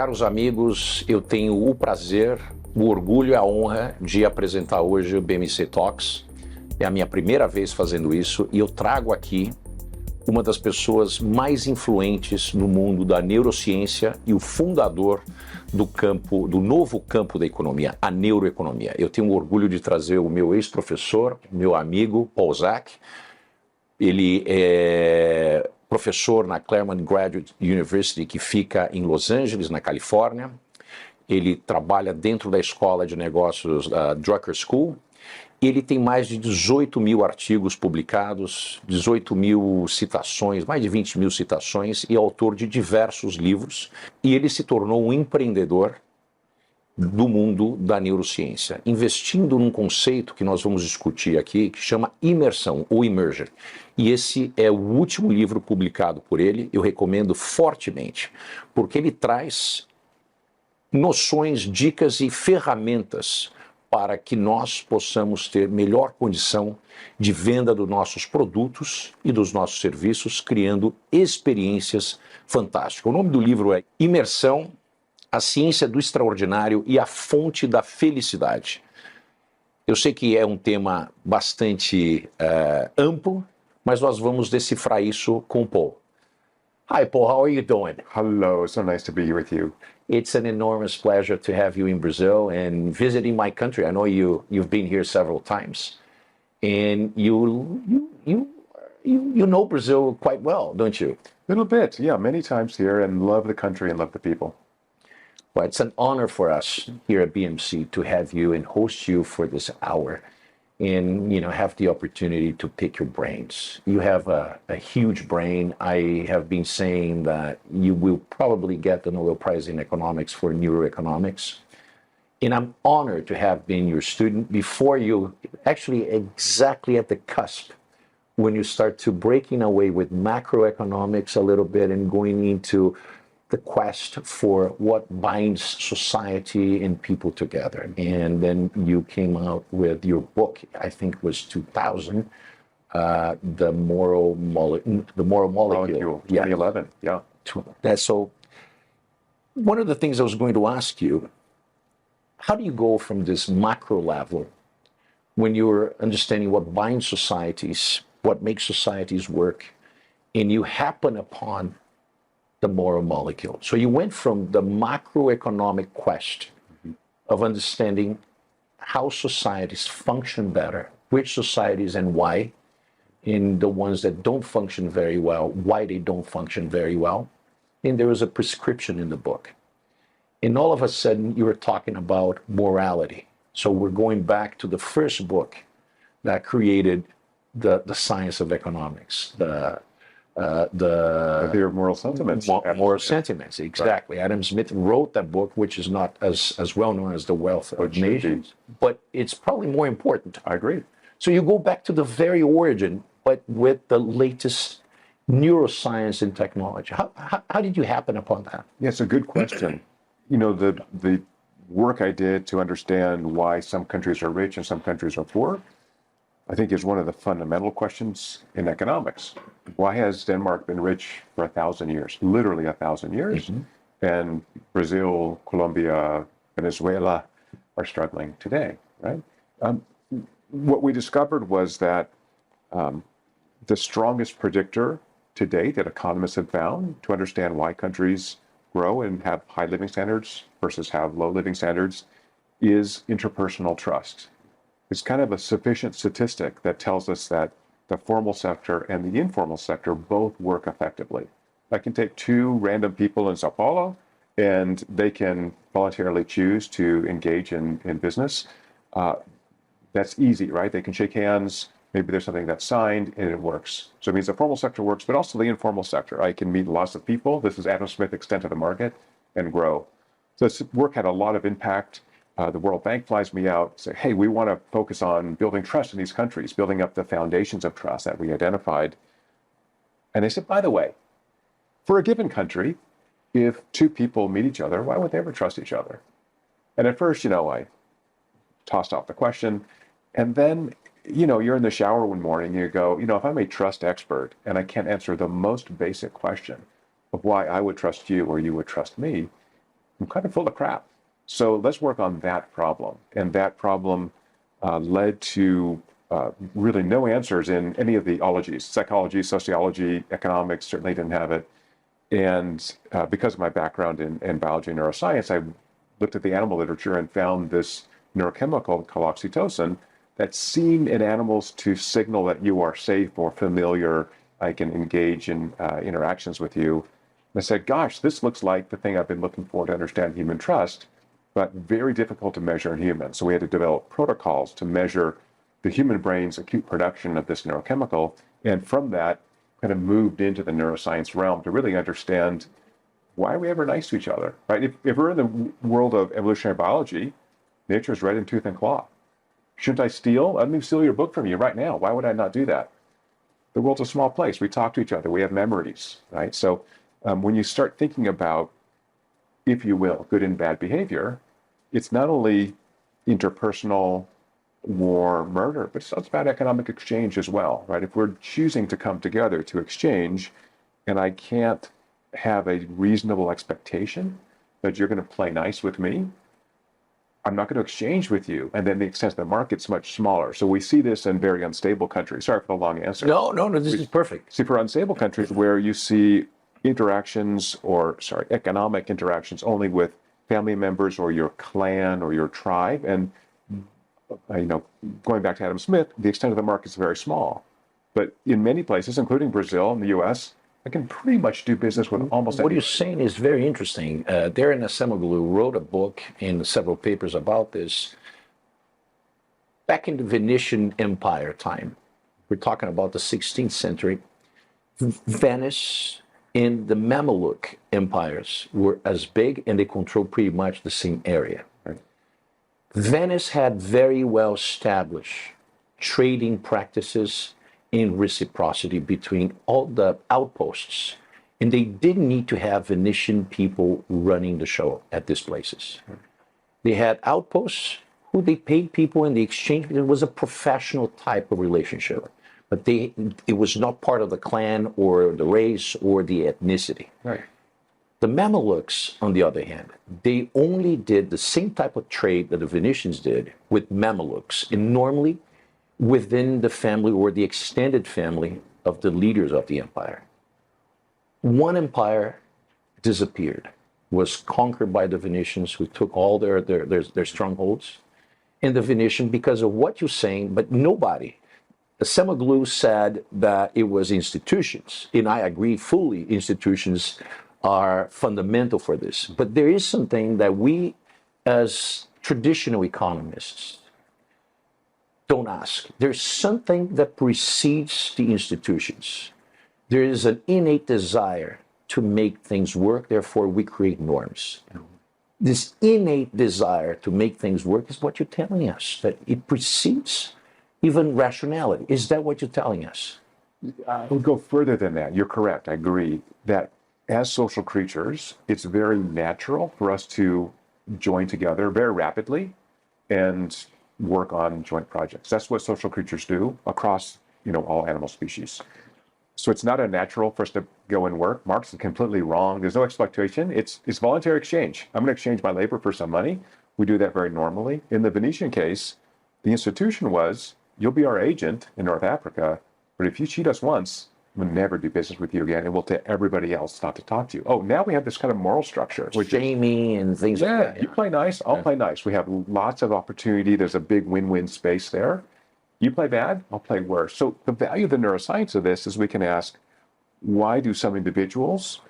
Caros amigos, eu tenho o prazer, o orgulho e a honra de apresentar hoje o BM&C Talks. É a minha primeira vez fazendo isso e eu trago aqui uma das pessoas mais influentes no mundo da neurociência e o fundador do novo campo da economia, a neuroeconomia. Eu tenho o orgulho de trazer o meu ex-professor, meu amigo Paul Zak. Ele é professor na Claro Graduate University, que fica em Los Angeles, na Califórnia. Ele trabalha dentro da escola de negócios da Drucker School. Ele tem mais de 18 mil artigos publicados, 18 mil citações, mais de 20 mil citações, e é autor de diversos livros. E ele se tornou um empreendedor do mundo da neurociência, investindo num conceito que nós vamos discutir aqui, que chama imersão, ou immersion. E esse é o último livro publicado por ele, eu recomendo fortemente, porque ele traz noções, dicas e ferramentas para que nós possamos ter melhor condição de venda dos nossos produtos e dos nossos serviços, criando experiências fantásticas. O nome do livro é Imersão, a ciência do extraordinário e a fonte da felicidade. Eu sei que é um tema bastante amplo, mas nós vamos decifrar isso com o Paul. Hi, Paul, how are you doing? Hello, so nice to be here with you. It's an enormous pleasure to have you in Brazil and visiting my country. I know you've been here several times, and you know Brazil quite well, don't you? A little bit, yeah, many times here, and love the country and love the people. Well, it's an honor for us here at BM&C to have you and host you for this hour, and have the opportunity to pick your brains. You have a huge brain. I have been saying that you will probably get the Nobel Prize in Economics for neuroeconomics. And I'm honored to have been your student before you, actually exactly at the cusp, when you start to breaking away with macroeconomics a little bit and going into the quest for what binds society and people together. And then you came out with your book, I think it was 2000, the moral molecule. 2011, yeah. So one of the things I was going to ask you, how do you go from this macro level when you're understanding what binds societies, what makes societies work, and you happen upon the moral molecule? So you went from the macroeconomic quest of understanding how societies function better, which societies and why, and the ones that don't function very well, why they don't function very well. And there was a prescription in the book. And all of a sudden, you were talking about morality. So we're going back to the first book that created the science of economics, the theory of moral sentiments. Moral sentiments, exactly. Right. Adam Smith wrote that book, which is not as well known as The Wealth of Nations, but it's probably more important. I agree. So you go back to the very origin, but with the latest neuroscience and technology. How did you happen upon that? Yeah, it's a good question. The work I did to understand why some countries are rich and some countries are poor, I think is one of the fundamental questions in economics. Why has Denmark been rich for 1,000 years, literally 1,000 years? Mm-hmm. And Brazil, Colombia, Venezuela are struggling today, right? What we discovered was that the strongest predictor to date that economists have found to understand why countries grow and have high living standards versus have low living standards is interpersonal trust. It's kind of a sufficient statistic that tells us that the formal sector and the informal sector both work effectively. I can take two random people in Sao Paulo and they can voluntarily choose to engage in business. That's easy, right? They can shake hands, maybe there's something that's signed and it works. So it means the formal sector works, but also the informal sector. I can meet lots of people. This is Adam Smith, extent of the market, and grow. So this work had a lot of impact. The World Bank flies me out, say, hey, we want to focus on building trust in these countries, building up the foundations of trust that we identified. And they said, by the way, for a given country, if two people meet each other, why would they ever trust each other? And at first, I tossed off the question. And then, you're in the shower one morning, you go, if I'm a trust expert and I can't answer the most basic question of why I would trust you or you would trust me, I'm kind of full of crap. So let's work on that problem. And that problem led to really no answers in any of the ologies. Psychology, sociology, economics certainly didn't have it. And because of my background in biology and neuroscience, I looked at the animal literature and found this neurochemical called oxytocin that seemed in animals to signal that you are safe or familiar. I can engage in interactions with you. And I said, gosh, this looks like the thing I've been looking for to understand human trust, but very difficult to measure in humans. So we had to develop protocols to measure the human brain's acute production of this neurochemical. And from that, kind of moved into the neuroscience realm to really understand why are we ever nice to each other, right? If we're in the world of evolutionary biology, nature is red in tooth and claw. Shouldn't I steal? Let me steal your book from you right now. Why would I not do that? The world's a small place. We talk to each other. We have memories, right? So when you start thinking about, if you will, good and bad behavior, it's not only interpersonal war, murder, but it's about economic exchange as well, right? If we're choosing to come together to exchange, and I can't have a reasonable expectation that you're going to play nice with me, I'm not going to exchange with you. And then the extent of the market's much smaller. So we see this in very unstable countries. Sorry for the long answer. No, this is perfect. See, for unstable countries where you see economic interactions only with family members or your clan or your tribe. And, going back to Adam Smith, the extent of the market is very small. But in many places, including Brazil and the US, I can pretty much do business with almost What anyone. you're saying is very interesting. Darren Acemoglu wrote a book in several papers about this. Back in the Venetian Empire time, we're talking about the 16th century, Venice and the Mamluk empires were as big, and they controlled pretty much the same area. Right. Venice had very well established trading practices in reciprocity between all the outposts. And they didn't need to have Venetian people running the show at these places. They had outposts who they paid people in the exchange. It was a professional type of relationship. But it was not part of the clan or the race or the ethnicity. Right. The Mamelukes, on the other hand, they only did the same type of trade that the Venetians did with Mamelukes, and normally within the family or the extended family of the leaders of the empire. One empire disappeared, was conquered by the Venetians, who took all their strongholds. And the Venetian, because of what you're saying, but nobody, Acemoglu said that it was institutions, and I agree fully, institutions are fundamental for this. But there is something that we, as traditional economists, don't ask. There's something that precedes the institutions. There is an innate desire to make things work, therefore we create norms. This innate desire to make things work is what you're telling us, that it precedes even rationality. Is that what you're telling us? I would go further than that. You're correct. I agree that as social creatures, it's very natural for us to join together very rapidly and work on joint projects. That's what social creatures do across, all animal species. So it's not unnatural for us to go and work. Marx is completely wrong. There's no exploitation. It's voluntary exchange. I'm going to exchange my labor for some money. We do that very normally. In the Venetian case, the institution was, you'll be our agent in North Africa, but if you cheat us once, we'll never do business with you again, and we'll tell everybody else not to talk to you. Oh, now we have this kind of moral structure. Shaming and things like that. You play nice, I'll play nice. We have lots of opportunity. There's a big win-win space there. You play bad, I'll play worse. So the value of the neuroscience of this is we can ask, why do some individuals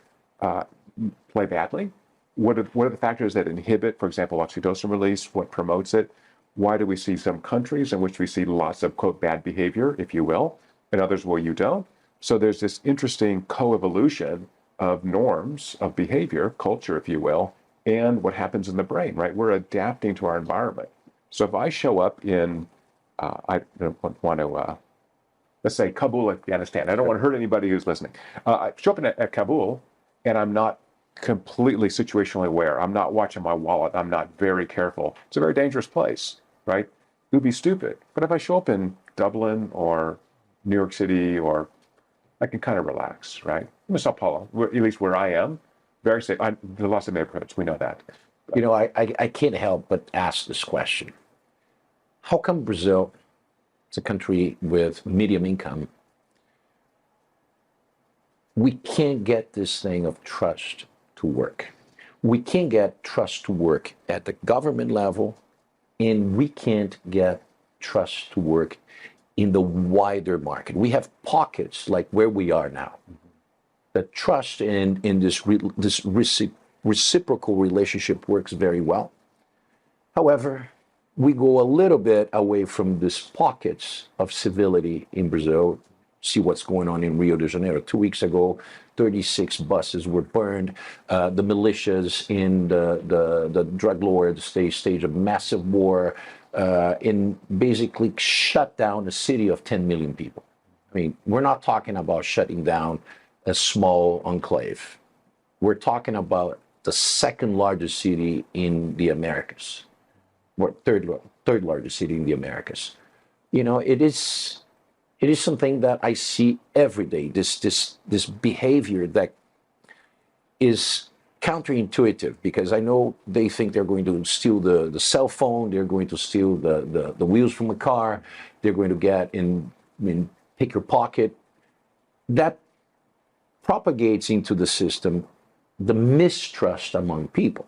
play badly? What are the factors that inhibit, for example, oxytocin release? What promotes it? Why do we see some countries in which we see lots of, quote, bad behavior, if you will, and others where you don't? So there's this interesting coevolution of norms, of behavior, culture, if you will, and what happens in the brain, right? We're adapting to our environment. So if I show up in, I don't want to, let's say Kabul, Afghanistan. I don't want to hurt anybody who's listening. I show up at Kabul, and I'm not completely situationally aware. I'm not watching my wallet. I'm not very careful. It's a very dangerous place, right? It would be stupid. But if I show up in Dublin or New York City, or I can kind of relax, right? I'm in Sao Paulo, at least where I am. Very safe. The loss of neighborhoods, we know that. You know, I can't help but ask this question. How come Brazil, it's a country with medium income, we can't get this thing of trust to work? We can't get trust to work at the government level, and we can't get trust to work in the wider market. We have pockets like where we are now. The trust in this reciprocal relationship works very well. However, we go a little bit away from these pockets of civility in Brazil. See what's going on in Rio de Janeiro. 2 weeks ago, 36 buses were burned. The militias and the drug lords, they staged a massive war and basically shut down a city of 10 million people. I mean, we're not talking about shutting down a small enclave. We're talking about the second largest city in the Americas, or third largest city in the Americas. You know, it is something that I see every day. This behavior that is counterintuitive, because I know they think they're going to steal the cell phone, they're going to steal the wheels from a car, they're going to get pick your pocket. That propagates into the system the mistrust among people.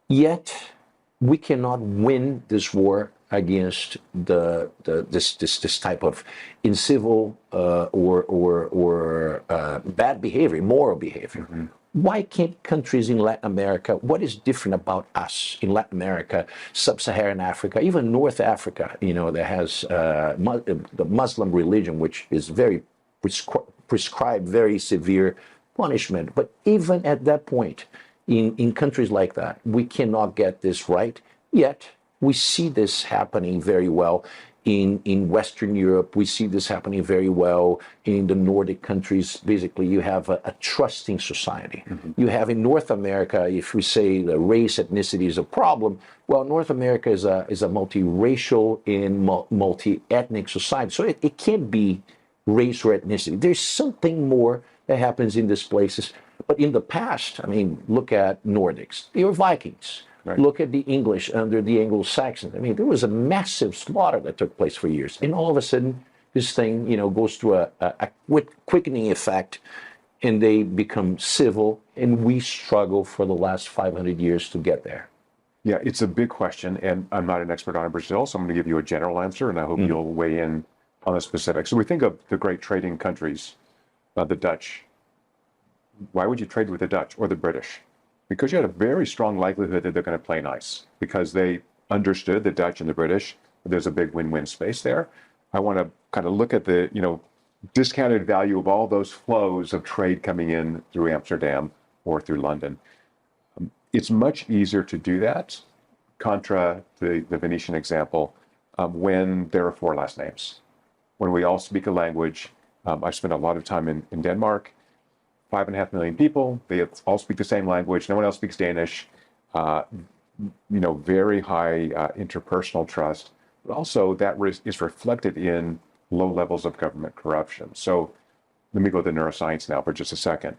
Yet we cannot win this war against this type of incivil or bad behavior, immoral behavior. Mm-hmm. Why can't countries in Latin America, what is different about us in Latin America, Sub-Saharan Africa, even North Africa, you know, that has the Muslim religion, which is very prescribed very severe punishment. But even at that point, in countries like that, we cannot get this right. Yet we see this happening very well in Western Europe. We see this happening very well in the Nordic countries. Basically, you have a trusting society. Mm-hmm. You have in North America, if we say the race, ethnicity is a problem, well, North America is a multiracial and multi-ethnic society. So it can't be race or ethnicity. There's something more that happens in these places. But in the past, I mean, look at Nordics. They were Vikings. Right. Look at the English under the Anglo-Saxons. I mean, there was a massive slaughter that took place for years. And all of a sudden, this thing, you know, goes through a quickening effect, and they become civil, and we struggle for the last 500 years to get there. Yeah, it's a big question, and I'm not an expert on Brazil, so I'm going to give you a general answer, and I hope you'll weigh in on the specifics. So we think of the great trading countries, the Dutch. Why would you trade with the Dutch or the British? Because you had a very strong likelihood that they're going to play nice, because they understood, the Dutch and the British, there's a big win-win space there. I want to kind of look at the, you know, discounted value of all those flows of trade coming in through Amsterdam or through London. It's much easier to do that, contra the Venetian example, when there are 4 last names. When we all speak a language. I spent a lot of time in Denmark. 5.5 million people, they all speak the same language, no one else speaks Danish, you know, very high interpersonal trust, but also that is reflected in low levels of government corruption. So let me go to neuroscience now for just a second.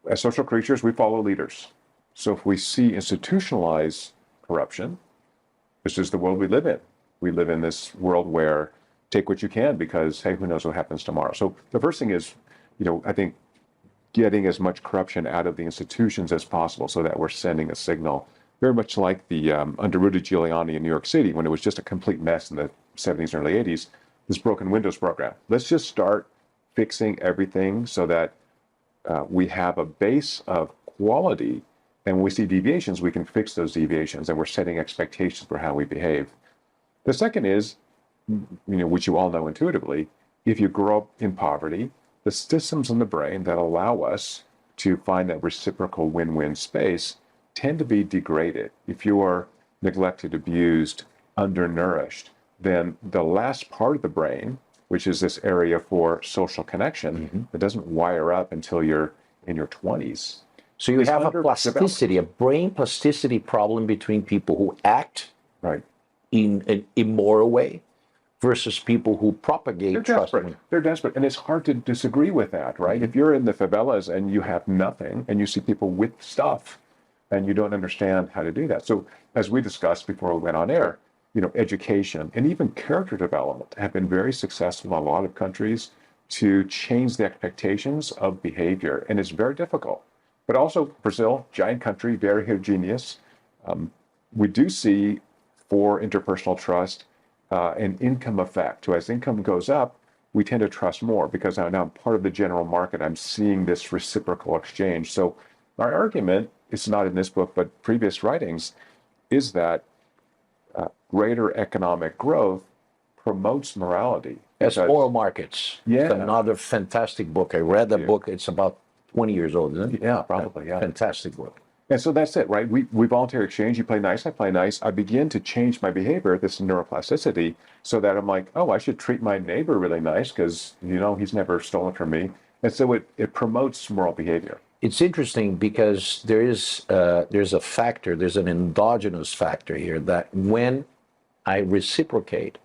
As social creatures, we follow leaders. So if we see institutionalized corruption, this is the world we live in. We live in this world where take what you can, because, hey, who knows what happens tomorrow. So the first thing is, you know, I think getting as much corruption out of the institutions as possible, so that we're sending a signal, very much like the under Rudy Giuliani in New York City, when it was just a complete mess in the 70s and early 80s, this broken windows program. Let's just start fixing everything so that we have a base of quality, and when we see deviations, we can fix those deviations, and we're setting expectations for how we behave. The second is, you know, which you all know intuitively, if you grow up in poverty, the systems in the brain that allow us to find that reciprocal win-win space tend to be degraded. If you are neglected, abused, undernourished, then the last part of the brain, which is this area for social connection, that doesn't wire up until you're in your 20s. So you have a plasticity, a brain plasticity problem between people who act in an immoral way versus people who propagate They're trust. desperate. They're desperate. And it's hard to disagree with that, right? If you're in the favelas and you have nothing and you see people with stuff and you don't understand how to do that. So as we discussed before we went on air, education and even character development have been very successful in a lot of countries to change the expectations of behavior. And it's very difficult. But also Brazil, giant country, very heterogeneous. We do see for interpersonal trust an income effect. So as income goes up, we tend to trust more because now I'm part of the general market. I'm seeing this reciprocal exchange. So my argument, it's not in this book, but previous writings, is that greater economic growth promotes morality. As Oil Markets. Yeah. It's another fantastic book. I read that book. It's about 20 years old, isn't it? Yeah, probably, yeah. Fantastic book. And so that's it, right? We voluntary exchange. You play nice, I play nice. I begin to change my behavior, this neuroplasticity, so that I'm like, oh, I should treat my neighbor really nice because, he's never stolen from me. And so it promotes moral behavior. It's interesting because there's a factor, there's an endogenous factor here that when I reciprocate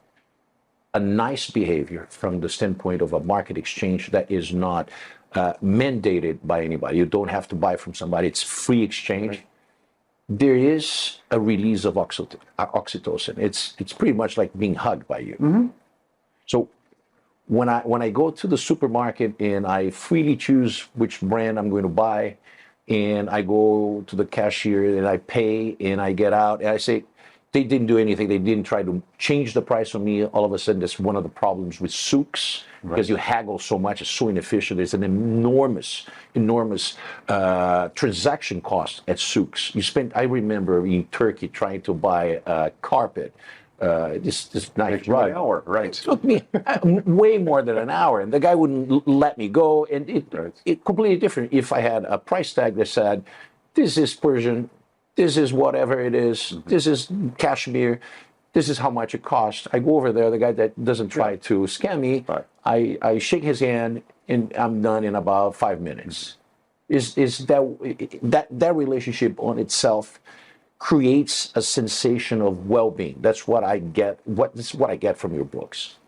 a nice behavior from the standpoint of a market exchange that is not mandated by anybody. You don't have to buy from somebody. It's free exchange. Right. There is a release of oxytocin. It's pretty much like being hugged by you. Mm-hmm. So when I go to the supermarket and I freely choose which brand I'm going to buy, and I go to the cashier and I pay and I get out and I say, they didn't do anything. They didn't try to change the price on me. All of a sudden, that's one of the problems with souks, because you haggle so much. It's so inefficient. There's an enormous transaction cost at souks. I remember in Turkey trying to buy a carpet, this nice rug. An hour, right? It took me way more than an hour, and the guy wouldn't let me go. And it completely different. If I had a price tag that said, "This is Persian. This is whatever it is. Mm-hmm. This is cashmere. This is how much it costs." I go over there. The guy that doesn't try to scam me, I shake his hand, and I'm done in about 5 minutes. Is that relationship on itself creates a sensation of well-being? That's what I get. This is what I get from your books.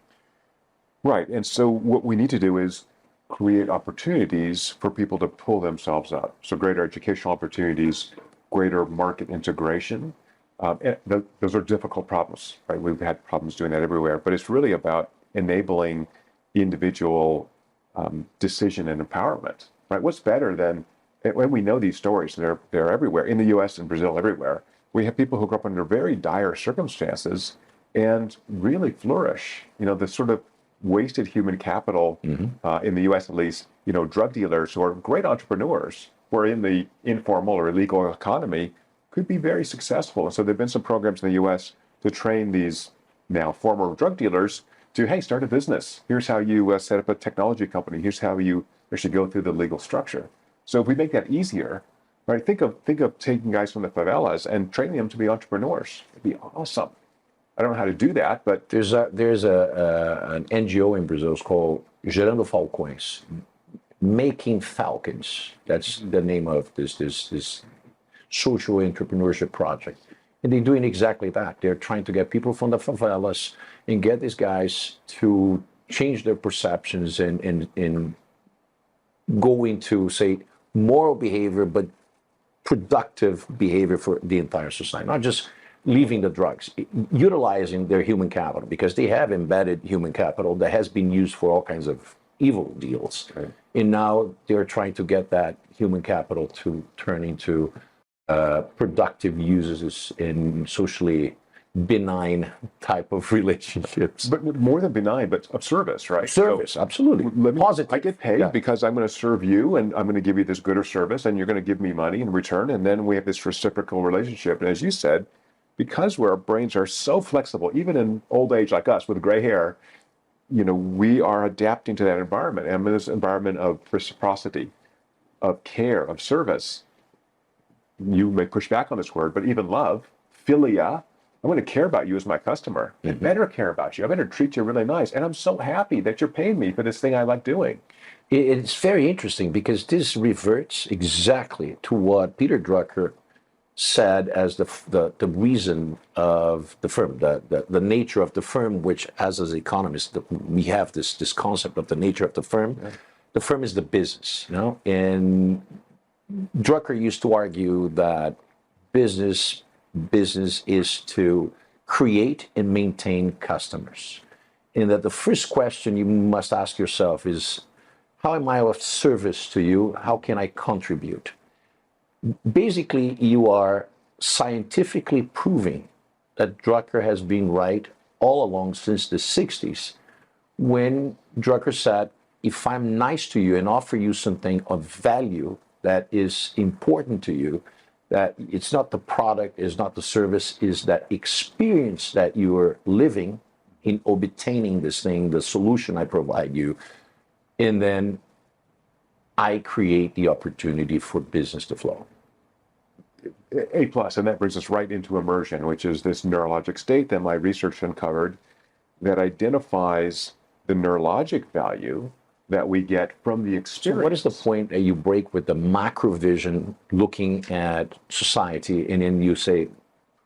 Right. And so what we need to do is create opportunities for people to pull themselves up. So greater educational opportunities, greater market integration. Those are difficult problems, right? We've had problems doing that everywhere, but it's really about enabling individual decision and empowerment, right? What's better than, when we know these stories, they're everywhere, in the US and Brazil, everywhere. We have people who grew up under very dire circumstances and really flourish. The sort of wasted human capital, in the US at least, drug dealers who are great entrepreneurs, who are in the informal or illegal economy, could be very successful. And so there have been some programs in the US to train these now former drug dealers to, hey, start a business. Here's how you set up a technology company. Here's how you actually go through the legal structure. So if we make that easier, right? Think of taking guys from the favelas and training them to be entrepreneurs. It'd be awesome. I don't know how to do that, but there's an NGO in Brazil. It's called Gerando Falcões, Making Falcons. That's the name of this social entrepreneurship project. And they're doing exactly that. They're trying to get people from the favelas and get these guys to change their perceptions and go into, say, moral behavior, but productive behavior for the entire society. Not just leaving the drugs, utilizing their human capital, because they have embedded human capital that has been used for all kinds of evil deals. Right. And now they're trying to get that human capital to turn into productive uses in socially benign type of relationships. But more than benign, but of service, right? Service, so, absolutely. Positive. I get paid because I'm going to serve you, and I'm going to give you this good or service, and you're going to give me money in return, and then we have this reciprocal relationship. And as you said, because our brains are so flexible, even in old age like us with gray hair, we are adapting to that environment. And in this environment of reciprocity, of care, of service, you may push back on this word, but even love, philia, I'm going to care about you as my customer. I better care about you. I better treat you really nice. And I'm so happy that you're paying me for this thing I like doing. It's very interesting because this reverts exactly to what Peter Drucker said as the reason of the firm, the nature of the firm, which as economists, we have this concept of the nature of the firm. Yeah. The firm is the business, and Drucker used to argue that business is to create and maintain customers. And that the first question you must ask yourself is, how am I of service to you? How can I contribute? Basically, you are scientifically proving that Drucker has been right all along since the 60s, when Drucker said, if I'm nice to you and offer you something of value that is important to you, that it's not the product, it's not the service, is that experience that you are living in obtaining this thing, the solution I provide you, and then I create the opportunity for business to flow. A plus, and that brings us right into immersion, which is this neurologic state that my research uncovered that identifies the neurologic value that we get from the experience. So what is the point that you break with the macro vision, looking at society, and then you say,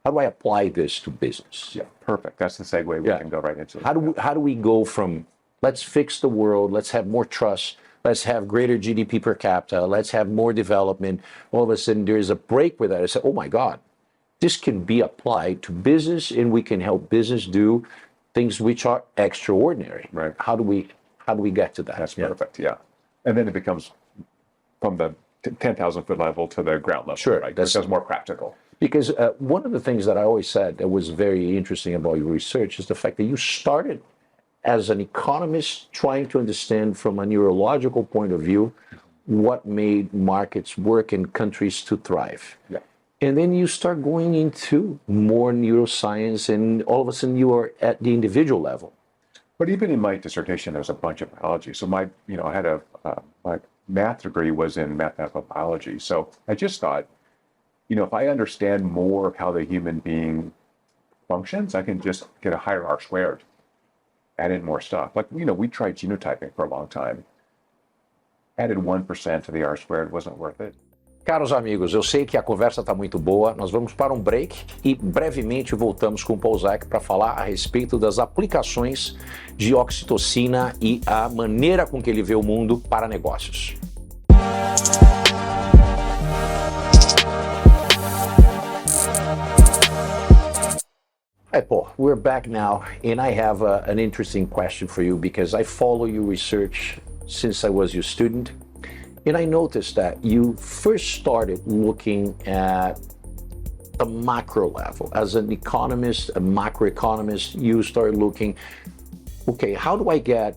how do I apply this to business? Yeah, perfect. That's the segue we can go right into. How do we go from let's fix the world, let's have more trust, let's have greater GDP per capita, let's have more development. All of a sudden there is a break with that. I say, oh my God, this can be applied to business, and we can help business do things which are extraordinary. Right. How do we get to that? That's perfect, yeah. And then it becomes from the 10,000 foot level to the ground level, sure, right? That's more practical. Because one of the things that I always said that was very interesting about your research is the fact that you started as an economist trying to understand from a neurological point of view what made markets work and countries to thrive. Yeah. And then you start going into more neuroscience, and all of a sudden you are at the individual level. But even in my dissertation, there was a bunch of biology. So I had my math degree was in mathematical biology. So I just thought, if I understand more of how the human being functions, I can just get a higher R squared, add in more stuff. Like, we tried genotyping for a long time. Added 1% to the R squared, wasn't worth it. Caros amigos, eu sei que a conversa está muito boa, nós vamos para um break e brevemente voltamos com o Paul Zak para falar a respeito das aplicações de oxitocina e a maneira com que ele vê o mundo para negócios. Hi, Paul. We're back now, and I have an interesting question for you because I follow your research since I was your student. And I noticed that you first started looking at the macro level. As an economist, a macroeconomist, you started looking, okay, how do I get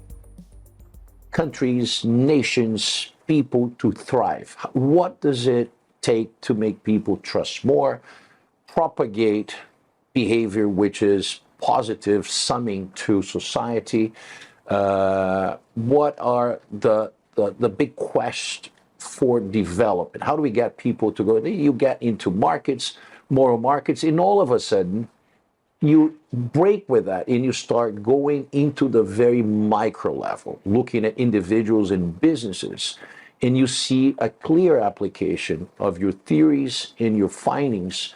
countries, nations, people to thrive? What does it take to make people trust more, propagate behavior which is positive, summing to society? What are the big quest for development? How do we get people to go? You get into markets, moral markets, and all of a sudden you break with that and you start going into the very micro level, looking at individuals and businesses, and you see a clear application of your theories and your findings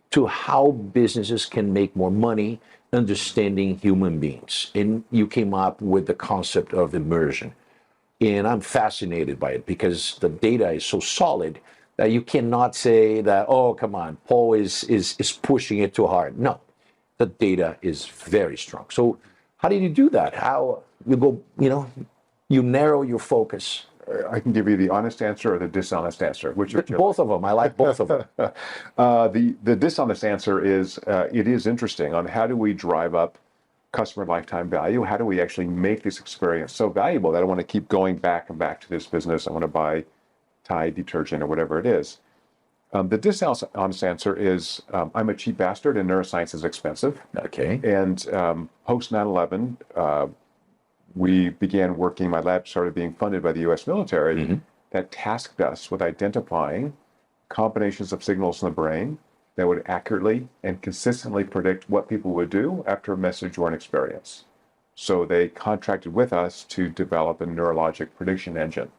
to how businesses can make more money understanding human beings. And you came up with the concept of immersion. And I'm fascinated by it because the data is so solid that you cannot say that, oh, come on, Paul is pushing it too hard. No, the data is very strong. So how did you do that? How you go, you narrow your focus? I can give you the honest answer or the dishonest answer. Which both of them. I like both of them. The dishonest answer is it is interesting on how do we drive up customer lifetime value? How do we actually make this experience so valuable that I want to keep going back and back to this business? I want to buy Tide detergent or whatever it is. The dishonest answer is I'm a cheap bastard and neuroscience is expensive. Okay. And post 9/11, we began working, my lab started being funded by the US military that tasked us with identifying combinations of signals in the brain that would accurately and consistently predict what people would do after a message or an experience. So they contracted with us to develop a neurologic prediction engine.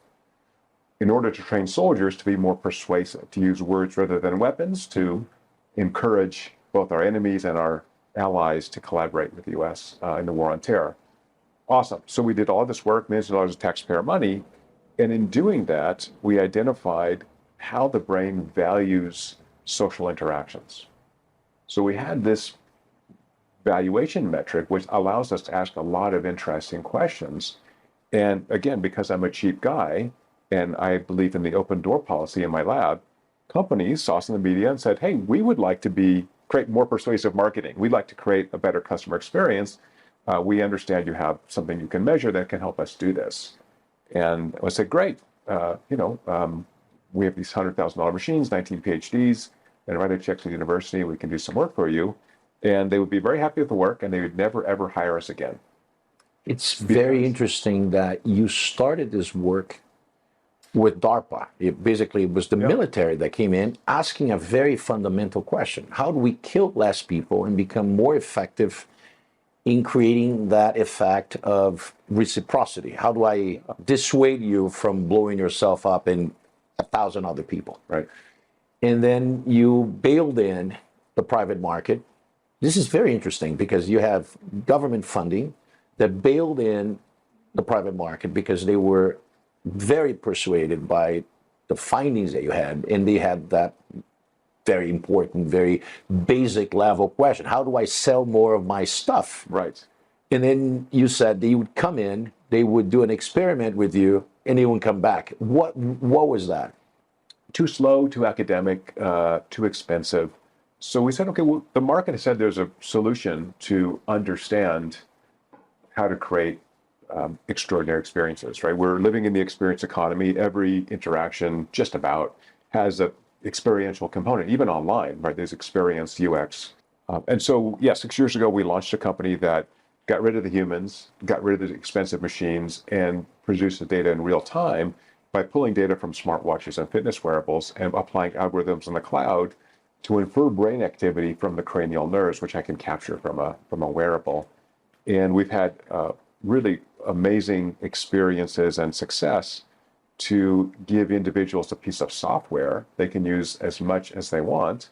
in order to train soldiers to be more persuasive, to use words rather than weapons, to encourage both our enemies and our allies to collaborate with the U.S. In the war on terror. Awesome. So we did all this work, millions of dollars of taxpayer money, and in doing that, we identified how the brain values social interactions. So we had this valuation metric, which allows us to ask a lot of interesting questions. And again, because I'm a cheap guy, and I believe in the open door policy in my lab, companies saw us in the media and said, hey, we would like to create more persuasive marketing. We'd like to create a better customer experience. We understand you have something you can measure that can help us do this. And I said, great, we have these $100,000 machines, 19 PhDs, and write a check to the university, we can do some work for you. And they would be very happy with the work, and they would never, ever hire us again. It's very interesting that you started this work with DARPA. It was the military that came in asking a very fundamental question. How do we kill less people and become more effective in creating that effect of reciprocity? How do I dissuade you from blowing yourself up in 1,000 other people? Right. And then you bailed in the private market. This is very interesting because you have government funding that bailed in the private market because they were very persuaded by the findings that you had, and they had that very important, very basic level question. How do I sell more of my stuff? Right. And then you said they would come in, they would do an experiment with you, and they would come back. What was that? Too slow, too academic, too expensive. So we said, okay, well, the market has said there's a solution to understand how to create extraordinary experiences, right? We're living in the experience economy. Every interaction just about has a experiential component, even online, right? There's experience UX. And so, 6 years ago, we launched a company that got rid of the humans, got rid of the expensive machines, and produced the data in real time by pulling data from smartwatches and fitness wearables and applying algorithms in the cloud to infer brain activity from the cranial nerves, which I can capture from a wearable. And we've had really amazing experiences and success to give individuals a piece of software they can use as much as they want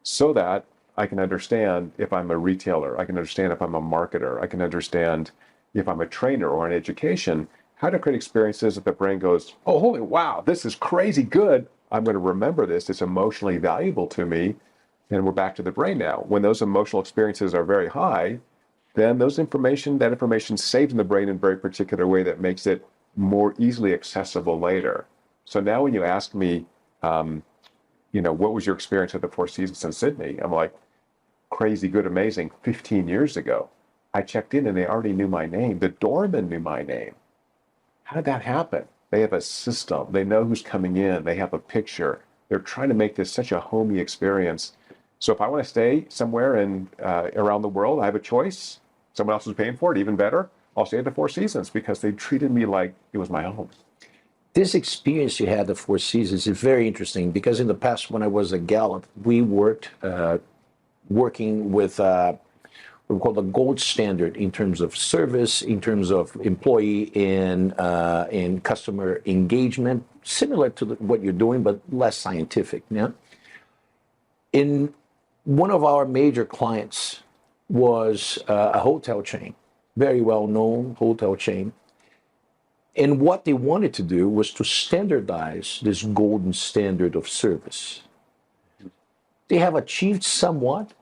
so that I can understand if I'm a retailer, I can understand if I'm a marketer, I can understand if I'm a trainer or in education, how to create experiences that the brain goes, oh, holy wow, this is crazy good. I'm going to remember this. It's emotionally valuable to me. And we're back to the brain now. When those emotional experiences are very high, then that information saved in the brain in a very particular way that makes it more easily accessible later. So now when you ask me, what was your experience at the Four Seasons in Sydney? I'm like, crazy, good, amazing. 15 years ago, I checked in and they already knew my name. The doorman knew my name. How did that happen? They have a system. They know who's coming in. They have a picture. They're trying to make this such a homey experience. So if I want to stay somewhere around the world, I have a choice. Someone else is paying for it, even better. I'll stay at the Four Seasons because they treated me like it was my home. This experience you had at the Four Seasons is very interesting because in the past, when I was at Gallup, we worked working with what we call the gold standard in terms of service, in terms of employee and customer engagement, similar to what you're doing, but less scientific. Yeah. In one of our major clients was a hotel chain, very well-known hotel chain. And what they wanted to do was to standardize this golden standard of service. They have achieved somewhat,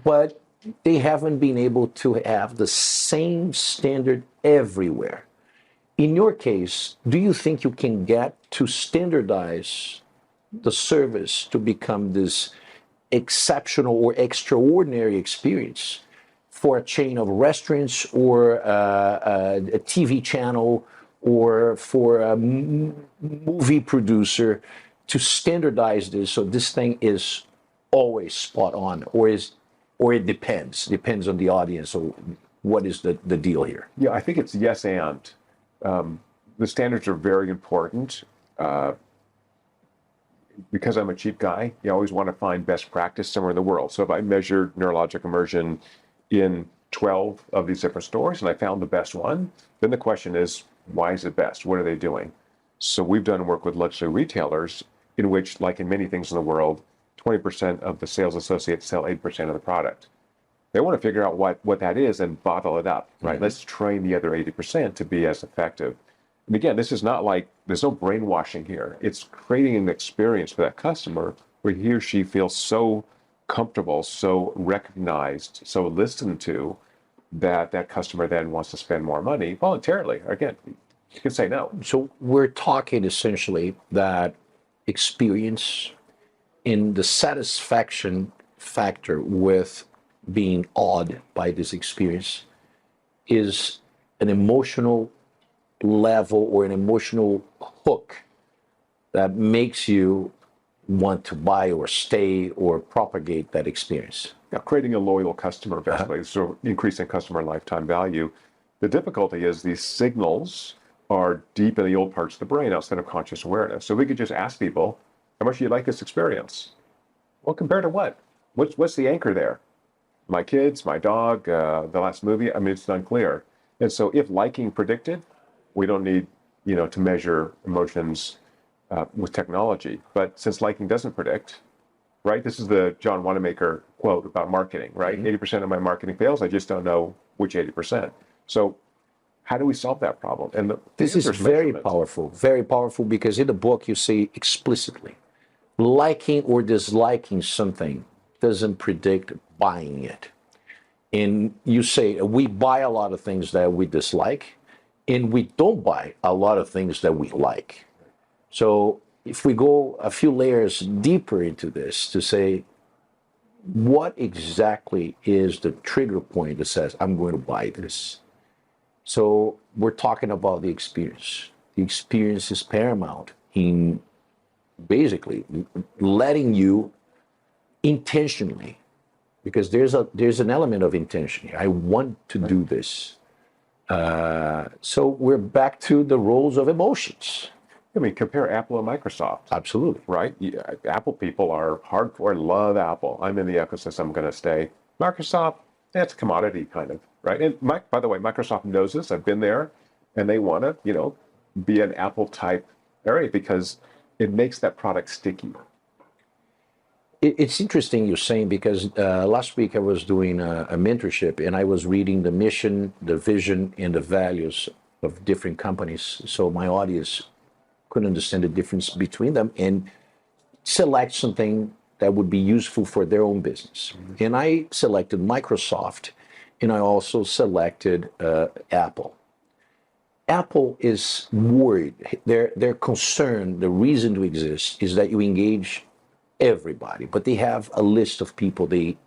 but they haven't been able to have the same standard everywhere. In your case, do you think you can get to standardize the service to become this exceptional or extraordinary experience for a chain of restaurants or a TV channel or for a movie producer to standardize this so this thing is always spot on, or it depends on the audience? So what is the deal here? Yeah, I think it's yes and. The standards are very important. Because I'm a cheap guy, you always want to find best practice somewhere in the world. So if I measured neurologic immersion in 12 of these different stores and I found the best one, then the question is, why is it best? What are they doing? So we've done work with luxury retailers in which, like in many things in the world, 20% of the sales associates sell 8% of the product. They want to figure out what that is and bottle it up, right? Let's train the other 80% to be as effective. And again, this is not like, there's no brainwashing here. It's creating an experience for that customer where he or she feels so comfortable, so recognized, so listened to, that that customer then wants to spend more money voluntarily. Again, you can say no. So we're talking essentially that experience in the satisfaction factor with being awed by this experience is an emotional level or an emotional hook that makes you want to buy or stay or propagate that experience. Yeah, creating a loyal customer, basically, so increasing customer lifetime value. The difficulty is these signals are deep in the old parts of the brain outside of conscious awareness. So we could just ask people, how much do you like this experience? Well, compared to what? What's the anchor there? My kids, my dog, the last movie? I mean, it's unclear. And so if liking predicted, we don't need, to measure emotions with technology. But since liking doesn't predict, right? This is the John Wanamaker quote about marketing, right? 80% of my marketing fails. I just don't know which 80%. So how do we solve that problem? And this is very powerful, because in the book you say explicitly, liking or disliking something doesn't predict buying it. And you say we buy a lot of things that we dislike, and we don't buy a lot of things that we like. So if we go a few layers deeper into this to say, what exactly is the trigger point that says, I'm going to buy this? So we're talking about the experience. The experience is paramount in basically letting you intentionally, because there's an element of intention here. I want to do this. So we're back to the roles of emotions. I mean, compare Apple and Microsoft. Absolutely. Right? Apple people are hardcore, love Apple. I'm in the ecosystem, I'm going to stay. Microsoft, that's a commodity kind of, right? And by the way, Microsoft knows this. I've been there, and they want to, be an Apple type area because it makes that product sticky. It's interesting you're saying, because last week I was doing a mentorship, and I was reading the mission, the vision, and the values of different companies. So my audience could understand the difference between them and select something that would be useful for their own business. And I selected Microsoft, and I also selected Apple. Apple is worried. Their concern, the reason to exist, is that you engage everybody, but they have a list of people they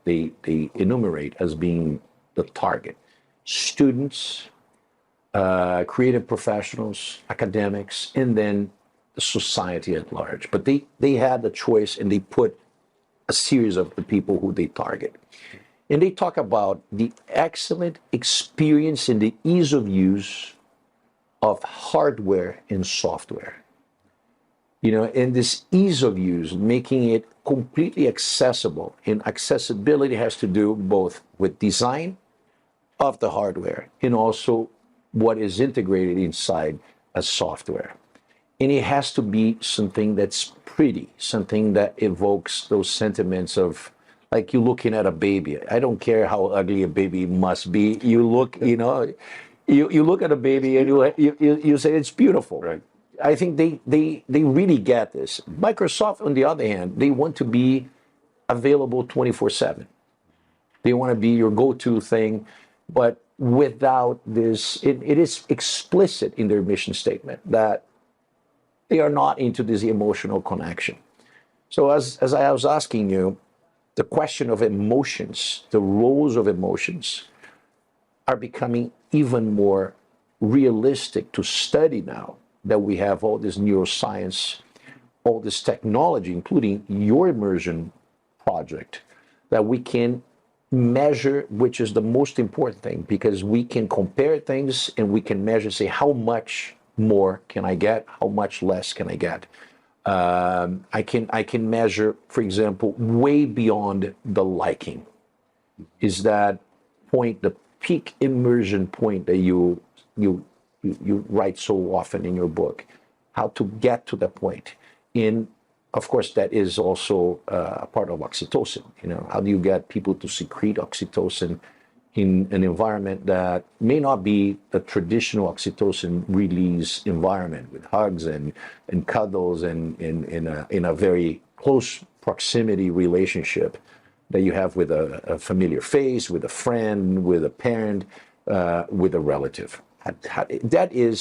enumerate as being the target: students, creative professionals, academics, and then the society at large. But they had a choice, and they put a series of the people who they target. And they talk about the excellent experience and the ease of use of hardware and software. And this ease of use, making it completely accessible. And accessibility has to do both with design of the hardware and also what is integrated inside as software. And it has to be something that's pretty, something that evokes those sentiments of, like you looking at a baby. I don't care how ugly a baby must be. You look, you look at a baby and you say it's beautiful. Right. I think they really get this. Microsoft, on the other hand, they want to be available 24/7. They want to be your go-to thing, but without this, it is explicit in their mission statement that they are not into this emotional connection. So as I was asking you, the question of emotions, the roles of emotions, are becoming even more realistic to study now that we have all this neuroscience, all this technology, including your immersion project, that we can measure, which is the most important thing, because we can compare things and we can measure, say, how much more can I get? How much less can I get? I can measure, for example, way beyond the liking. Is that point, the peak immersion point that you write so often in your book? how to get to that point. And of course, that is also a part of oxytocin. How do you get people to secrete oxytocin in an environment that may not be a traditional oxytocin release environment with hugs and cuddles and in a very close proximity relationship that you have with a familiar face, with a friend, with a parent, with a relative. That is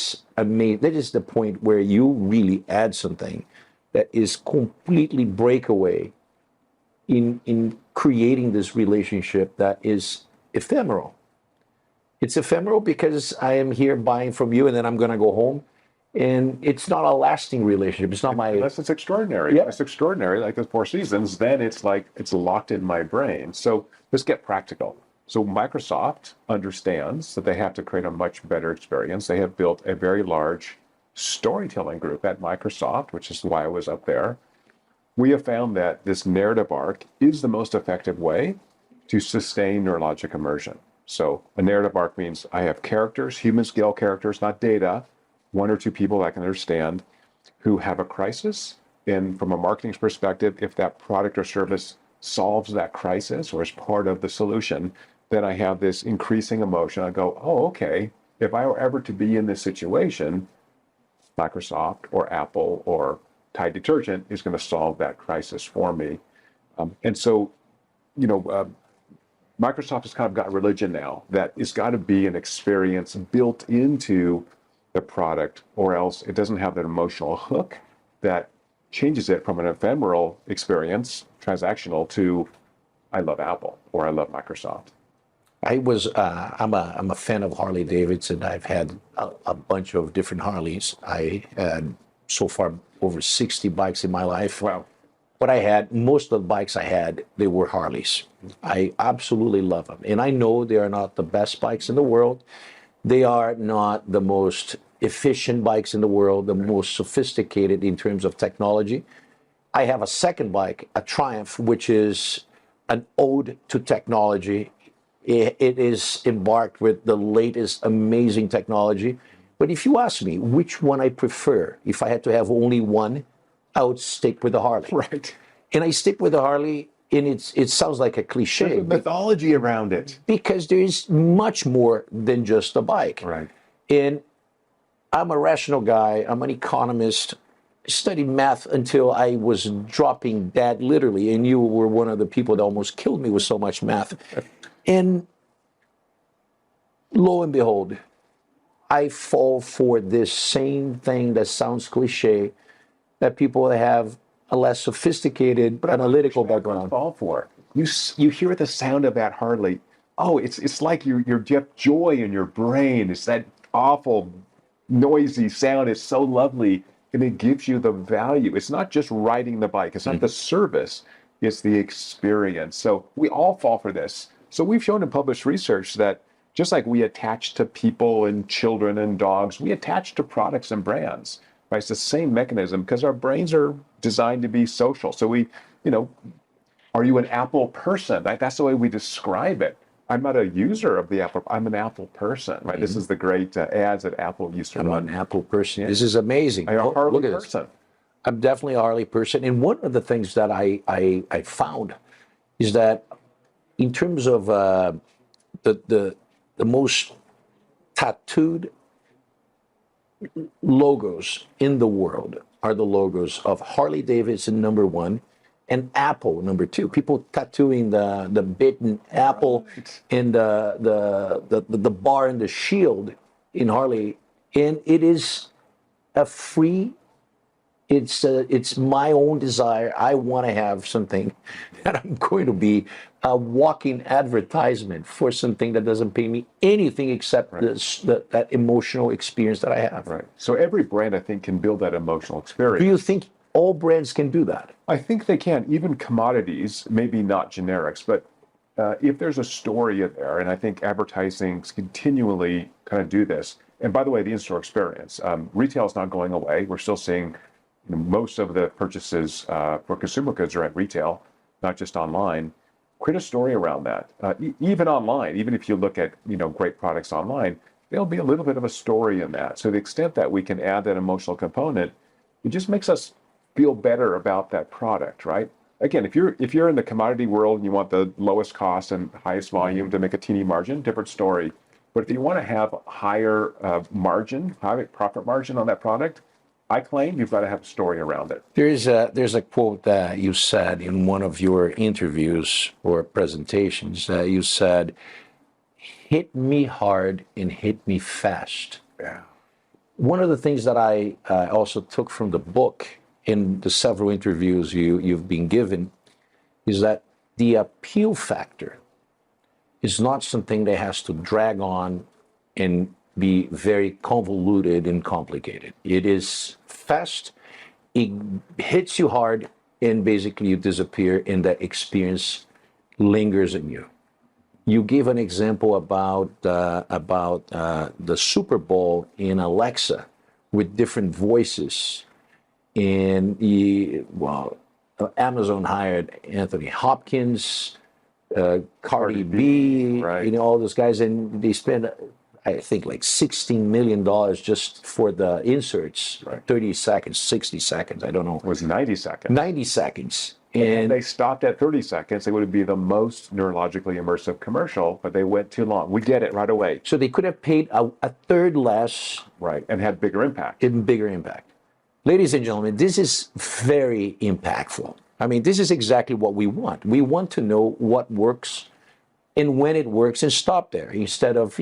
amazing. That is the point where you really add something that is completely breakaway in creating this relationship that is ephemeral. It's ephemeral because I am here buying from you and then I'm going to go home. And it's not a lasting relationship. It's not my... Unless it's extraordinary. Yeah. It's extraordinary, like the Four Seasons, then it's like it's locked in my brain. So let's get practical. So Microsoft understands that they have to create a much better experience. They have built a very large storytelling group at Microsoft, which is why I was up there. We have found that this narrative arc is the most effective way to sustain neurologic immersion. So a narrative arc means I have characters, human scale characters, not data, one or two people I can understand who have a crisis. And from a marketing perspective, if that product or service solves that crisis or is part of the solution, then I have this increasing emotion. I go, oh, okay, if I were ever to be in this situation, Microsoft or Apple or Tide detergent is going to solve that crisis for me. And so, Microsoft has kind of got religion now that it's got to be an experience built into the product, or else it doesn't have that emotional hook that changes it from an ephemeral experience, transactional, to I love Apple or I love Microsoft. I'm a fan of Harley Davidson. I've had a bunch of different Harleys. I had so far over 60 bikes in my life. Wow. But most of the bikes I had, they were Harleys. I absolutely love them. And I know they are not the best bikes in the world. They are not the most efficient bikes in the world, the most sophisticated in terms of technology. I have a second bike, a Triumph, which is an ode to technology. It is embarked with the latest amazing technology. But if you ask me which one I prefer, if I had to have only one, I would stick with the Harley. Right. And I stick with the Harley, and it sounds like a cliche. There's a mythology around it. Because there is much more than just a bike. Right. And I'm a rational guy. I'm an economist. I studied math until I was dropping dead, literally. And you were one of the people that almost killed me with so much math. And lo and behold, I fall for this same thing that sounds cliche, that people that have a less sophisticated analytical background fall for. You hear the sound of that Harley. Oh, it's like you have joy in your brain. It's that awful noisy sound. It's so lovely, and it gives you the value. It's not just riding the bike. It's not the service. It's the experience. So we all fall for this. So we've shown in published research that just like we attach to people and children and dogs, we attach to products and brands. Right? It's the same mechanism because our brains are designed to be social. So are you an Apple person? Right? That's the way we describe it. I'm not a user of the Apple. I'm an Apple person. Right? Mm-hmm. This is the great ads that Apple used to run. I'm an Apple person. Yeah. This is amazing. I'm a Harley look at person. This. I'm definitely a Harley person. And one of the things that I found is that in terms of the most tattooed logos in the world are the logos of Harley Davidson #1 and Apple #2. People tattooing the bitten apple and the bar and the shield in Harley, and it is a free. It's my own desire. I want to have something that I'm going to be a walking advertisement for something that doesn't pay me anything except that emotional experience that I have. Right. So every brand, I think, can build that emotional experience. Do you think all brands can do that? I think they can. Even commodities, maybe not generics, but if there's a story in there, and I think advertising continually kind of do this. And by the way, the in-store experience, retail is not going away. We're still seeing most of the purchases for consumer goods are at retail, not just online. Create a story around that. Even online, even if you look at great products online, there'll be a little bit of a story in that. So to the extent that we can add that emotional component, it just makes us feel better about that product, right? Again, if you're in the commodity world and you want the lowest cost and highest volume to make a teeny margin, different story. But if you want to have higher high profit margin on that product, I claim you've got to have a story around it. There's a quote that you said in one of your interviews or presentations. You said, "Hit me hard and hit me fast." Yeah. One of the things that I also took from the book in the several interviews you've been given is that the appeal factor is not something that has to drag on and be very convoluted and complicated. It is fast, it hits you hard, and basically you disappear, and that experience lingers in you. You gave an example about the Super Bowl in Alexa with different voices. And Amazon hired Anthony Hopkins, Cardi B, right. All those guys, and they spent, I think, like $16 million just for the inserts, right. 30 seconds, 60 seconds, I don't know. It was 90 seconds. 90 seconds. And if they stopped at 30 seconds, it would be the most neurologically immersive commercial, but they went too long. We get it right away. So they could have paid a third less. Right, and had bigger impact. Bigger impact. Ladies and gentlemen, this is very impactful. I mean, this is exactly what we want. We want to know what works and when it works and stop there instead of,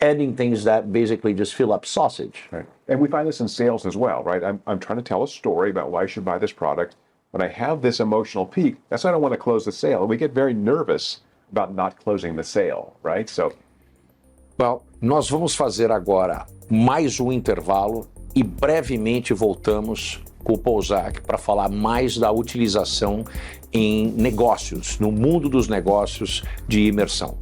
adding things that basically just fill up sausage. Right. And we find this in sales as well, right? I'm trying to tell a story about why you should buy this product. When I have this emotional peak, that's why I don't want to close the sale. We get very nervous about not closing the sale, right? So, well, nós vamos fazer agora mais um intervalo e brevemente voltamos com o Paul Zak para falar mais da utilização em negócios, no mundo dos negócios de imersão.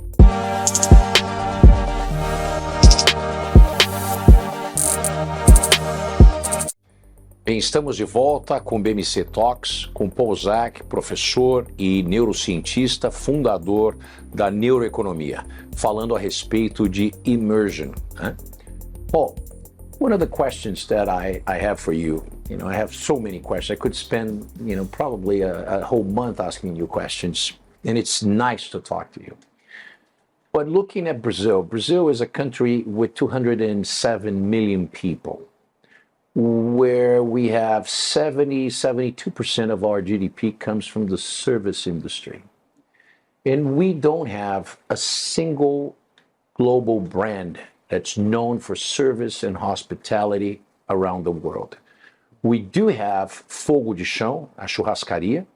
Bem, estamos de volta com o BM&C Talks, com Paul Zak, professor e neurocientista, fundador da neuroeconomia, falando a respeito de immersion. Paul, one of the questions that I have for you, I have so many questions. I could spend, probably a whole month asking you questions, and it's nice to talk to you. But looking at Brazil is a country with 207 million people, where we have 72% of our GDP comes from the service industry. And we don't have a single global brand that's known for service and hospitality around the world. We do have Fogo de Chão, a churrascaria,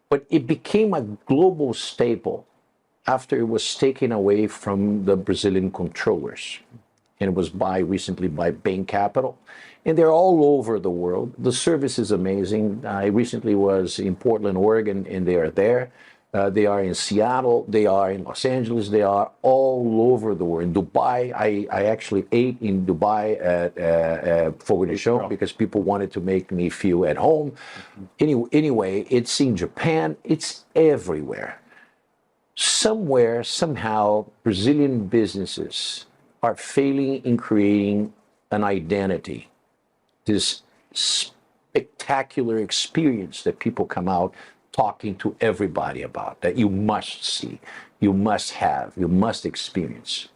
but it became a global staple after it was taken away from the Brazilian controllers. And it was recently by Bain Capital. And they're all over the world. The service is amazing. I recently was in Portland, Oregon, and they are there. They are in Seattle. They are in Los Angeles. They are all over the world. In Dubai, I actually ate in Dubai at Fogo de Chão because people wanted to make me feel at home. Anyway, it's in Japan. It's everywhere. Somewhere, somehow, Brazilian businesses are failing in creating an identity, this spectacular experience that people come out talking to everybody about, that you must see, you must have, you must experience.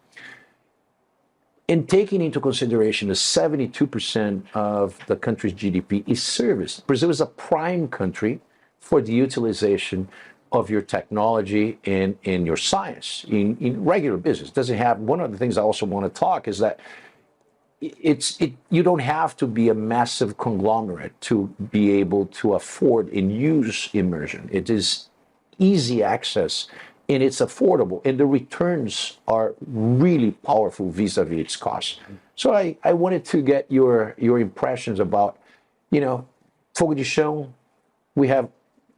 And taking into consideration that 72% of the country's GDP is service, Brazil is a prime country for the utilization of your technology and your science in regular business. Doesn't have, one of the things I also want to talk is that you don't have to be a massive conglomerate to be able to afford and use immersion. It is easy access and it's affordable, and the returns are really powerful vis-a-vis its cost. So I wanted to get your impressions about, Fogo de Chão. We have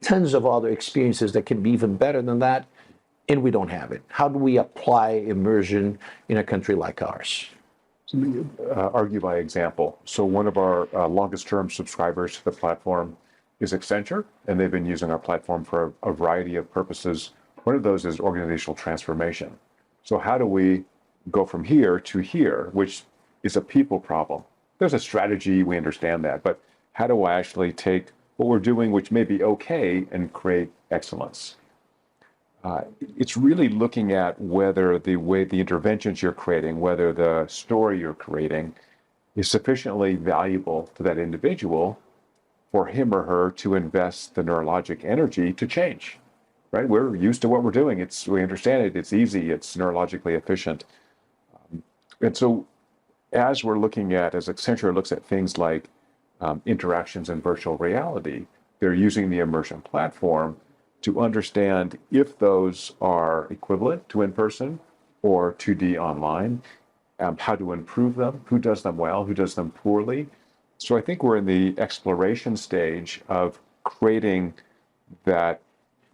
tons of other experiences that can be even better than that, and we don't have it. How do we apply immersion in a country like ours? Argue by example. So one of our longest-term subscribers to the platform is Accenture, and they've been using our platform for a variety of purposes. One of those is organizational transformation. So how do we go from here to here, which is a people problem? there's a strategy, we understand that, but how do I actually take what we're doing, which may be okay, and create excellence? It's really looking at whether the interventions you're creating, whether the story you're creating is sufficiently valuable to that individual for him or her to invest the neurologic energy to change, right? We're used to what we're doing. We understand it. It's easy. It's neurologically efficient. And so as Accenture looks at things like interactions in virtual reality, they're using the immersion platform to understand if those are equivalent to in-person or 2D online, how to improve them, who does them well, who does them poorly. So I think we're in the exploration stage of creating that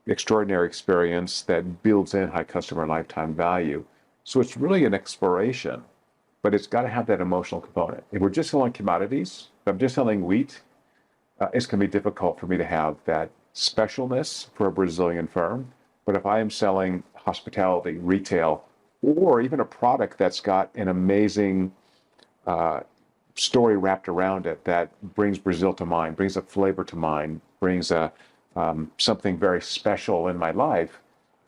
extraordinary experience that builds in high customer lifetime value. So it's really an exploration, but it's got to have that emotional component. If we're just selling commodities, if I'm just selling wheat, it's going to be difficult for me to have that specialness for a Brazilian firm. But if I am selling hospitality, retail, or even a product that's got an amazing story wrapped around it that brings Brazil to mind, brings a flavor to mind, brings something very special in my life,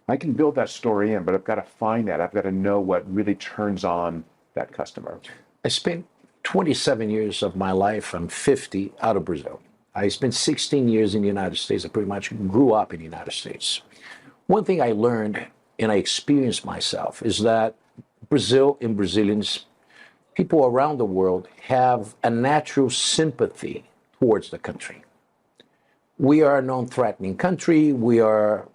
I can build that story in, but I've got to find that. I've got to know what really turns on that customer. I spent 27 years of my life, I'm 50, out of Brazil. I spent 16 years in the United States. I pretty much grew up in the United States. One thing I learned and I experienced myself is that Brazil and Brazilians, people around the world, have a natural sympathy towards the country. We are a non-threatening country. We are a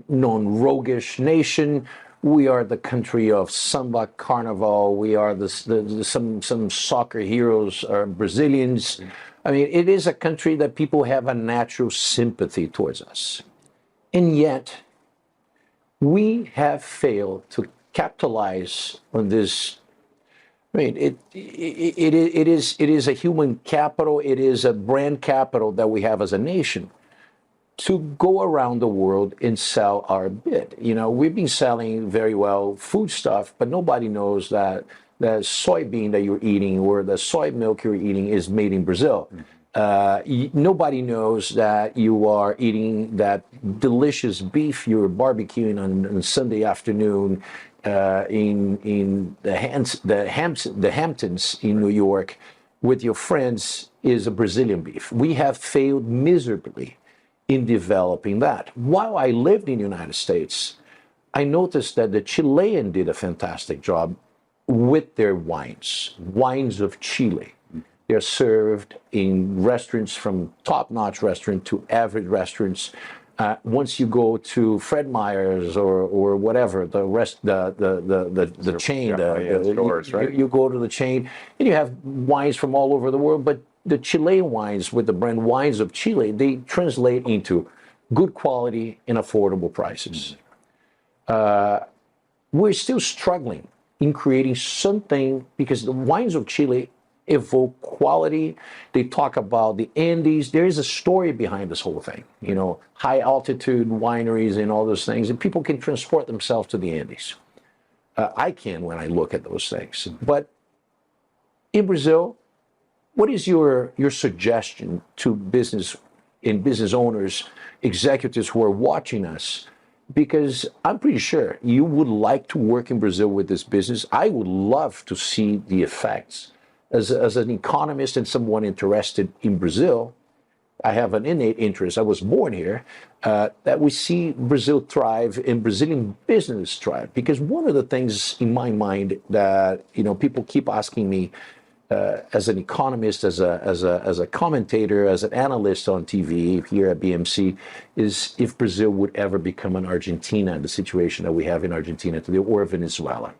non-roguish nation. We are the country of samba carnival. We are some soccer heroes are Brazilians. I mean, it is a country that people have a natural sympathy towards us. And yet, we have failed to capitalize on this. I mean, it is a human capital, it is a brand capital that we have as a nation to go around the world and sell our bit. You know, we've been selling very well food stuff, but nobody knows that the soybean that you're eating or the soy milk you're eating is made in Brazil. Nobody knows that you are eating that delicious beef you're barbecuing on Sunday afternoon in the Hamptons in New York with your friends is a Brazilian beef. We have failed miserably in developing that. While I lived in the United States, I noticed that the Chilean did a fantastic job with their wines of Chile. They're served in restaurants, from top-notch restaurant to average restaurants. Once you go to Fred Meyer's or whatever, the chain, stores, right? You go to the chain and you have wines from all over the world, but the Chilean wines with the brand Wines of Chile, they translate into good quality and affordable prices. We're still struggling in creating something because the Wines of Chile evoke quality. They talk about the Andes. There is a story behind this whole thing, you know, high altitude wineries and all those things, and people can transport themselves to the Andes. I can when I look at those things. But in Brazil, what is your suggestion to business owners, executives who are watching us? Because I'm pretty sure you would like to work in Brazil with this business. I would love to see the effects. As an economist and someone interested in Brazil, I have an innate interest. I was born here, that we see Brazil thrive and Brazilian business thrive. Because one of the things in my mind that, you know, people keep asking me as an economist, as a commentator, as an analyst on TV here at BM&C, is if Brazil would ever become an Argentina, the situation that we have in Argentina today, or Venezuela.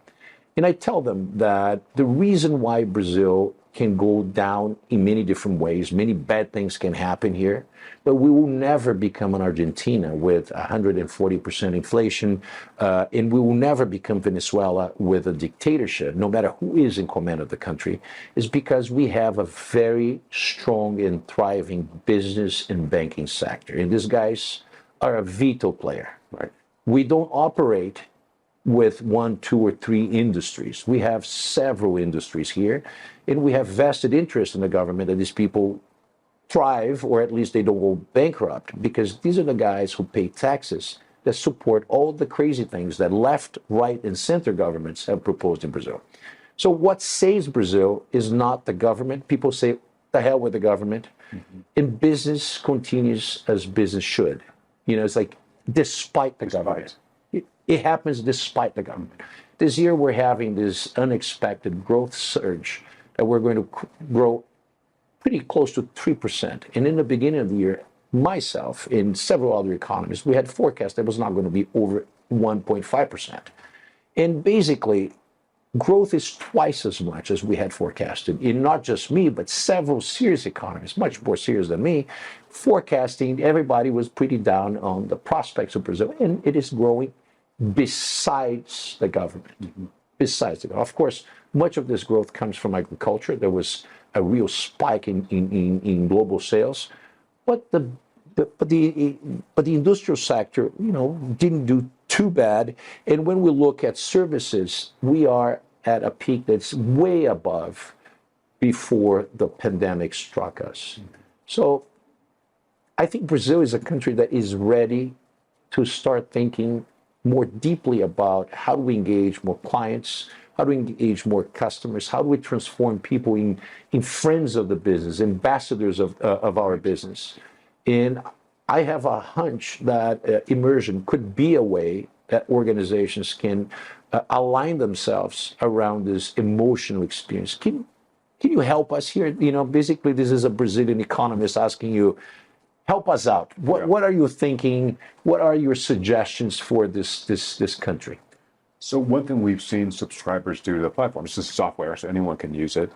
And I tell them that the reason why Brazil can go down in many different ways, many bad things can happen here, but we will never become an Argentina with 140% inflation, and we will never become Venezuela with a dictatorship, no matter who is in command of the country, is because we have a very strong and thriving business and banking sector. And these guys are a vital player. Right. We don't operate with one, two, or three industries. We have several industries here, and we have vested interest in the government that these people thrive, or at least they don't go bankrupt, because these are the guys who pay taxes that support all the crazy things that left, right, and center governments have proposed in Brazil. So what saves Brazil is not the government. People say, the hell with the government. And business continues as business should. It's like, despite the government. It happens despite the government. This year, we're having this unexpected growth surge that we're going to grow pretty close to 3%. And in the beginning of the year, myself and several other economists, we had forecast that was not going to be over 1.5%. And basically, growth is twice as much as we had forecasted. And not just me, but several serious economists, much more serious than me, forecasting. Everybody was pretty down on the prospects of Brazil, and it is growing besides the government. Besides the government. Of course, much of this growth comes from agriculture. There was a real spike in global sales, but the industrial sector, didn't do too bad. And when we look at services, we are at a peak that's way above before the pandemic struck us. So I think Brazil is a country that is ready to start thinking more deeply about how do we engage more clients, how do we engage more customers, how do we transform people in friends of the business, ambassadors of our business. And I have a hunch that immersion could be a way that organizations can align themselves around this emotional experience. Can you help us here? Basically, this is a Brazilian economist asking you, help us out. What are you thinking? What are your suggestions for this country? So one thing we've seen subscribers do to the platform, this is software, so anyone can use it,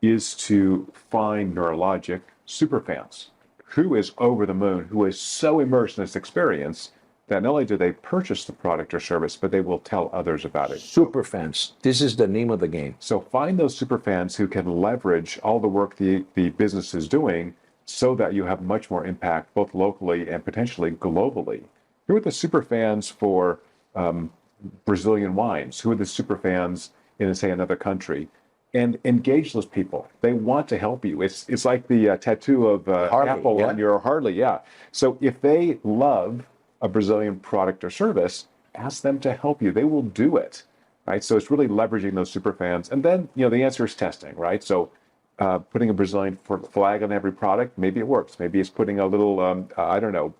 is to find neurologic superfans who is over the moon, who is so immersed in this experience that not only do they purchase the product or service, but they will tell others about it. Superfans. This is the name of the game. So find those superfans who can leverage all the work the business is doing so that you have much more impact, both locally and potentially globally. Who are the superfans for Brazilian wines? Who are the superfans in, say, another country? And engage those people. They want to help you. It's like the tattoo of Apple on your Harley, yeah. So if they love a Brazilian product or service, ask them to help you. They will do it, right? So it's really leveraging those superfans. And then, the answer is testing, right? So putting a Brazilian flag on every product, maybe it works. Maybe it's putting a little,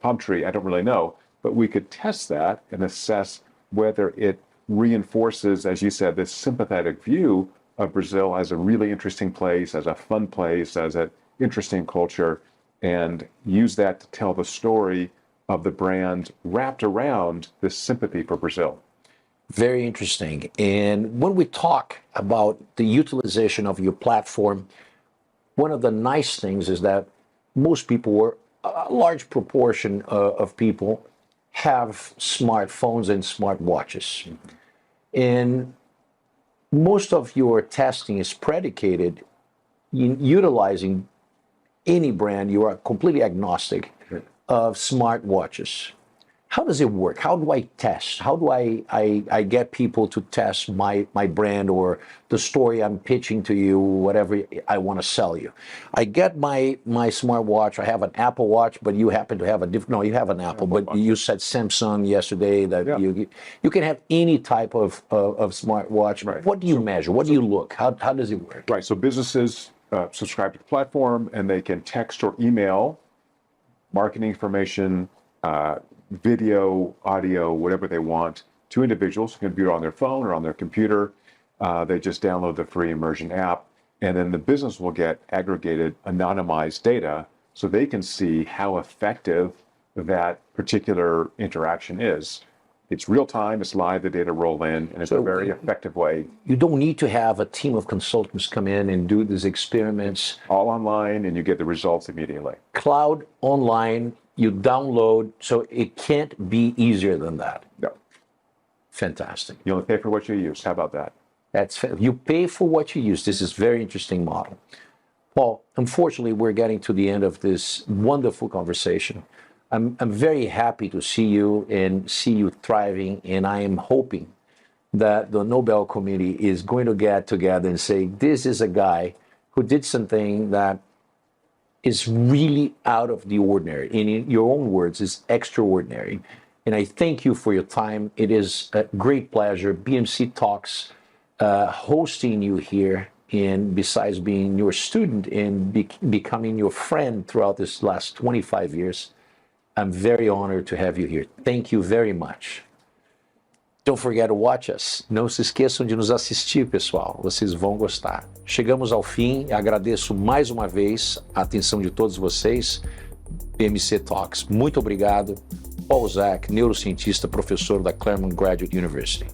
palm tree. I don't really know. But we could test that and assess whether it reinforces, as you said, this sympathetic view of Brazil as a really interesting place, as a fun place, as an interesting culture, and use that to tell the story of the brand wrapped around this sympathy for Brazil. Very interesting. And when we talk about the utilization of your platform, one of the nice things is that most people, or a large proportion of people, have smartphones and smartwatches. And most of your testing is predicated in utilizing any brand. You are completely agnostic of smartwatches. How does it work? How do I test? How do I get people to test my brand or the story I'm pitching to you, whatever I want to sell you? I get my smartwatch. I have an Apple Watch, but you happen to have a different. No, you have an Apple, but you said Samsung yesterday that you can have any type of smartwatch. Right. What do you measure? What do you look? How does it work? Right. So businesses subscribe to the platform, and they can text or email marketing information, video, audio, whatever they want, to individuals who can view it on their phone or on their computer. They just download the free Immersion app, and then the business will get aggregated, anonymized data so they can see how effective that particular interaction is. It's real time, it's live, the data roll in, and it's a very effective way. You don't need to have a team of consultants come in and do these experiments. All online, and you get the results immediately. Cloud, online, you download, so it can't be easier than that. No. Fantastic. You only pay for what you use. How about that? You pay for what you use. This is a very interesting model. Paul, unfortunately, we're getting to the end of this wonderful conversation. I'm very happy to see you and see you thriving, and I am hoping that the Nobel Committee is going to get together and say, this is a guy who did something that is really out of the ordinary. In your own words, is extraordinary. And I thank you for your time. It is a great pleasure. BM&C Talks, hosting you here, and besides being your student and becoming your friend throughout this last 25 years, I'm very honored to have you here. Thank you very much. Don't forget to watch us. Não se esqueçam de nos assistir, pessoal. Vocês vão gostar. Chegamos ao fim. Agradeço mais uma vez a atenção de todos vocês. BM&C Talks. Muito obrigado. Paul Zak, neurocientista, professor da Claro Graduate University.